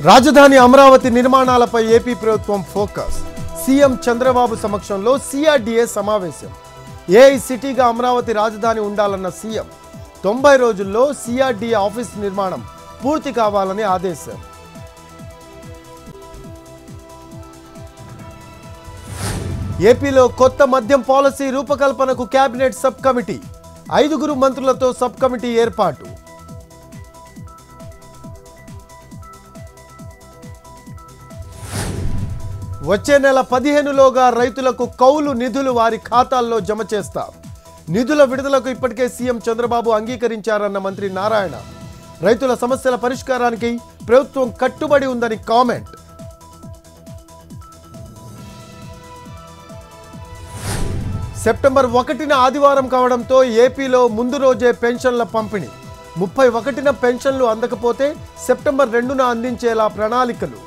రాజధాని అమరావతి నిర్మాణాలపై ఏపీ ప్రభుత్వం ఫోకస్. సీఎం చంద్రబాబు సమక్షంలో సిఆర్డీఏ సమావేశం. ఏఐ సిటీగా అమరావతి రాజధాని ఉండాలన్న సీఎం 90 రోజుల్లో సిఆర్డీఏ ఆఫీస్ నిర్మాణం పూర్తి కావాలని ఆదేశం. ఏపీలో కొత్త మద్యం పాలసీ రూపకల్పనకు కేబినెట్ సబ్ కమిటీ. 5 మంత్రులతో సబ్ కమిటీ ఏర్పాటు. వచ్చే నెల 15లోగా రైతులకు కౌలు నిధులు వారి ఖాతాల్లో జమ చేస్తారు. నిధుల విడుదలకు ఇప్పటికే సీఎం చంద్రబాబు అంగీకరించారన్న మంత్రి నారాయణ. రైతుల సమస్యల పరిష్కారానికి ప్రభుత్వం కట్టుబడి ఉందని కామెంట్. సెప్టెంబర్ 1న ఆదివారం కావడంతో ఏపీలో ముందు రోజే పెన్షన్ల పంపిణీ. 31న పెన్షన్లు అందకపోతే సెప్టెంబర్ 2న అందించేలా ప్రణాళికలు.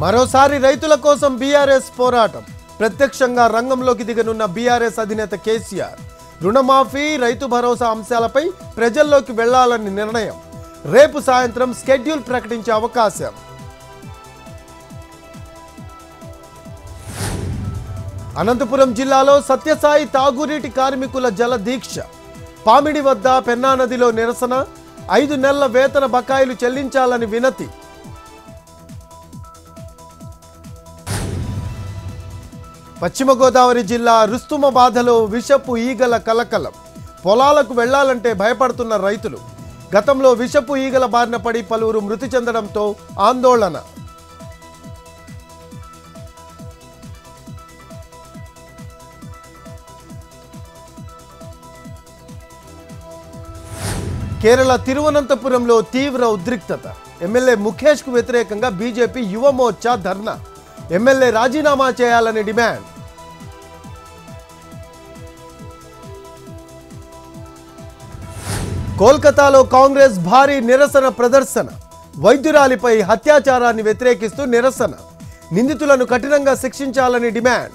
మరోసారి రైతుల కోసం బీఆర్ఎస్ పోరాటం. ప్రత్యక్షంగా రంగంలోకి దిగనున్న బీఆర్ఎస్ అధినేత కేసీఆర్. రుణమాఫీ, రైతు భరోసా అంశాలపై ప్రజల్లోకి వెళ్లాలని నిర్ణయం. రేపు సాయంత్రం షెడ్యూల్ ప్రకటించే అవకాశం. అనంతపురం జిల్లాలో సత్యసాయి తాగునీటి కార్మికుల జల దీక్ష. పామిడి వద్ద పెన్నా నదిలో నిరసన. 5 నెలల వేతన బకాయిలు చెల్లించాలని వినతి. పశ్చిమ గోదావరి జిల్లా రుస్తుమబాదలో విషపు ఈగల కలకలం. పొలాలకు వెళ్లాలంటే భయపడుతున్న రైతులు. గతంలో విషపు ఈగల బారిన పడి పలువురు మృతి చెందడంతో ఆందోళన. కేరళ తిరువనంతపురంలో తీవ్ర ఉద్రిక్తత. ఎమ్మెల్యే ముఖేష్కు వ్యతిరేకంగా బీజేపీ యువ మోర్చా ధర్నా. ఎమ్మెల్యే రాజీనామా చేయాలని డిమాండ్. కోల్కతాలో కాంగ్రెస్ భారీ నిరసన ప్రదర్శన. వైద్యురాలిపై అత్యాచారాన్ని వ్యతిరేకిస్తూ నిరసన. నిందితులను కఠినంగా శిక్షించాలని డిమాండ్.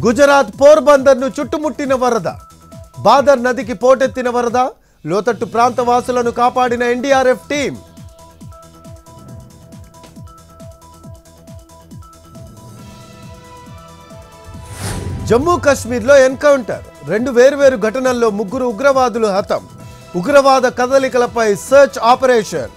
గుజరాత్ పోర్బందర్ను చుట్టుముట్టిన వరద. బాదర్ నదికి పోటెత్తిన వరద. లోతట్టు ప్రాంత వాసులను కాపాడిన ఎన్డీఆర్ఎఫ్ టీం. జమ్మూ కాశ్మీర్లో ఎన్కౌంటర్. 2 వేర్వేరు ఘటనల్లో 3 ఉగ్రవాదులు హతం. ఉగ్రవాద కదలికలపై సర్చ్ ఆపరేషన్.